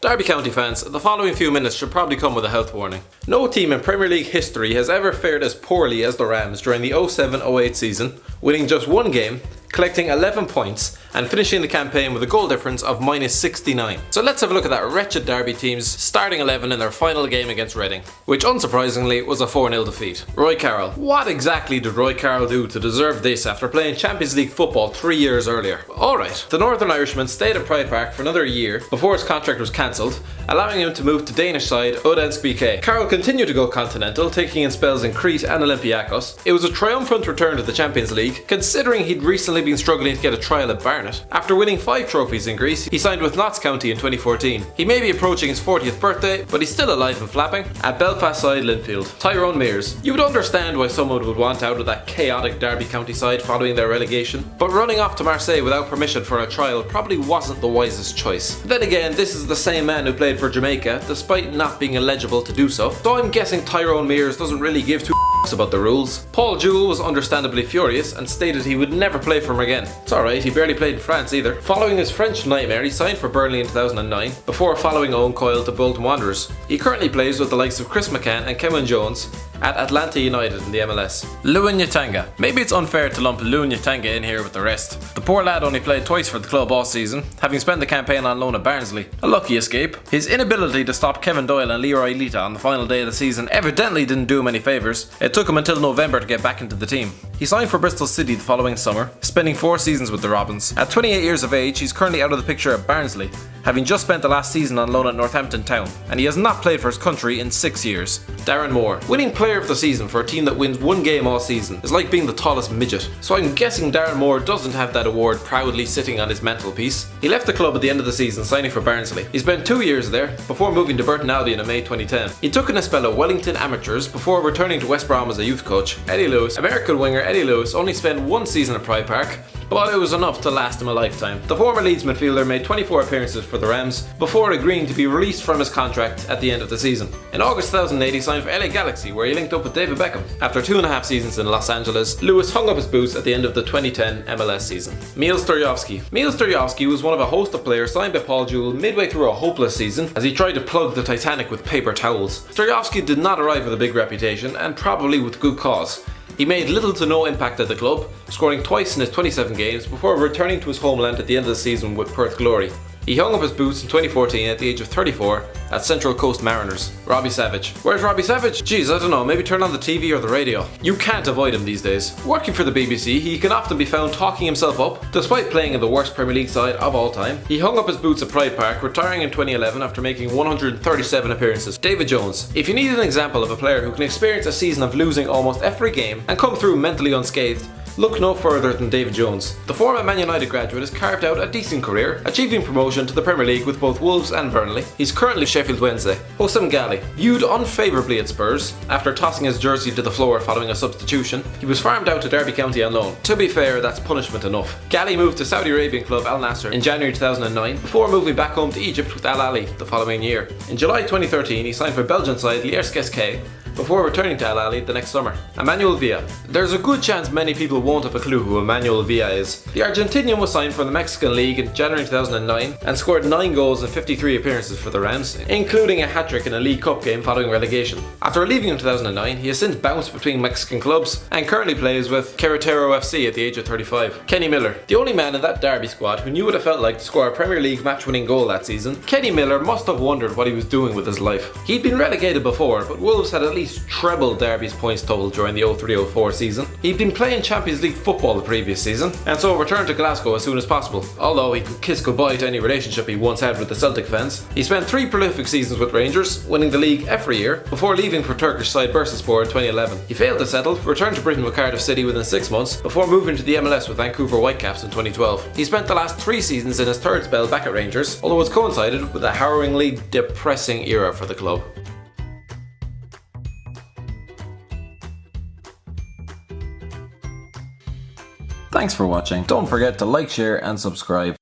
Derby County fans, the following few minutes should probably come with a health warning. No team in Premier League history has ever fared as poorly as the Rams during the 07-08 season, winning just one game, collecting 11 points and finishing the campaign with a goal difference of -69. So let's have a look at that wretched Derby team's starting 11 in their final game against Reading, which unsurprisingly was a 4-0 defeat. Roy Carroll. What exactly did Roy Carroll do to deserve this after playing Champions League football 3 years earlier? Alright, the Northern Irishman stayed at Pride Park for another year before his contract was cancelled, allowing him to move to Danish side Odense BK. Carroll continued to go continental, taking in spells in Crete and Olympiacos. It was a triumphant return to the Champions League, considering he'd recently been struggling to get a trial at Barnet. After winning 5 trophies in Greece, he signed with Notts County in 2014. He may be approaching his 40th birthday, but he's still alive and flapping at Belfast side Linfield. TYRONE MEARS. You would understand why someone would want out of that chaotic Derby County side following their relegation, but running off to Marseille without permission for a trial probably wasn't the wisest choice. Then again, this is the same man who played for Jamaica, despite not being eligible to do so I'm guessing TYRONE MEARS doesn't really give two about the rules. Paul Jewell was understandably furious and stated he would never play for him again. It's alright, he barely played in France either. Following his French nightmare, he signed for Burnley in 2009, before following Owen Coyle to Bolton Wanderers. He currently plays with the likes of Chris McCann and Kevin Jones at Atlanta United in the MLS. NYATANGA. Maybe it's unfair to lump NYATANGA in here with the rest. The poor lad only played twice for the club all season, having spent the campaign on loan at Barnsley. A lucky escape. His inability to stop Kevin Doyle and Leroy Lita on the final day of the season evidently didn't do him any favours. It took him until November to get back into the team. He signed for Bristol City the following summer, spending 4 seasons with the Robins. At 28 years of age, he's currently out of the picture at Barnsley, having just spent the last season on loan at Northampton Town, and he has not played for his country in 6 years. Darren Moore. Winning player of the season for a team that wins 1 game all season is like being the tallest midget, so I'm guessing Darren Moore doesn't have that award proudly sitting on his mantelpiece. He left the club at the end of the season, signing for Barnsley. He spent 2 years there, before moving to Burton Albion in May 2010. He took in a spell at Wellington Amateurs before returning to West Brom as a youth coach. Eddie Lewis. American winger Eddie Lewis only spent 1 season at Pride Park, but it was enough to last him a lifetime. The former Leeds midfielder made 24 appearances for the Rams before agreeing to be released from his contract at the end of the season. In August 2008 he signed for LA Galaxy, where he linked up with David Beckham. After 2.5 seasons in Los Angeles, Lewis hung up his boots at the end of the 2010 MLS season. Miel Sturjovski. Miel Sturjovski was one of a host of players signed by Paul Jewell midway through a hopeless season as he tried to plug the Titanic with paper towels. Sturjovski did not arrive with a big reputation, and probably with good cause. He made little to no impact at the club, scoring twice in his 27 games before returning to his homeland at the end of the season with Perth Glory. He hung up his boots in 2014 at the age of 34 at Central Coast Mariners. Robbie Savage. Where's Robbie Savage? Geez, I don't know, maybe turn on the TV or the radio. You can't avoid him these days. Working for the BBC, he can often be found talking himself up, despite playing in the worst Premier League side of all time. He hung up his boots at Pride Park, retiring in 2011 after making 137 appearances. David Jones. If you need an example of a player who can experience a season of losing almost every game and come through mentally unscathed, look no further than David Jones. The former Man United graduate has carved out a decent career, achieving promotion to the Premier League with both Wolves and Burnley. He's currently Sheffield Wednesday. Hossam Ghali. Viewed unfavourably at Spurs, after tossing his jersey to the floor following a substitution, he was farmed out to Derby County on loan. To be fair, that's punishment enough. Ghali moved to Saudi Arabian club Al Nassr in January 2009, before moving back home to Egypt with Al Ahly the following year. In July 2013 he signed for Belgian side Lierse SK, before returning to Al Ahly the next summer. Emmanuel Villa. There's a good chance many people won't have a clue who Emmanuel Villa is. The Argentinian was signed for the Mexican League in January 2009 and scored 9 goals in 53 appearances for the Rams, including a hat-trick in a League Cup game following relegation. After leaving in 2009, he has since bounced between Mexican clubs and currently plays with Querétaro FC at the age of 35. Kenny Miller. The only man in that Derby squad who knew what it felt like to score a Premier League match-winning goal that season, Kenny Miller must have wondered what he was doing with his life. He'd been relegated before, but Wolves had at least trebled Derby's points total during the 03-04 season. He'd been playing Champions League football the previous season, and so returned to Glasgow as soon as possible. Although he could kiss goodbye to any relationship he once had with the Celtic fans. He spent 3 prolific seasons with Rangers, winning the league every year, before leaving for Turkish side Bursaspor in 2011. He failed to settle, returned to Britain with Cardiff City within 6 months, before moving to the MLS with Vancouver Whitecaps in 2012. He spent the last 3 seasons in his 3rd spell back at Rangers, although it's coincided with a harrowingly depressing era for the club. Thanks for watching. Don't forget to like, share and subscribe.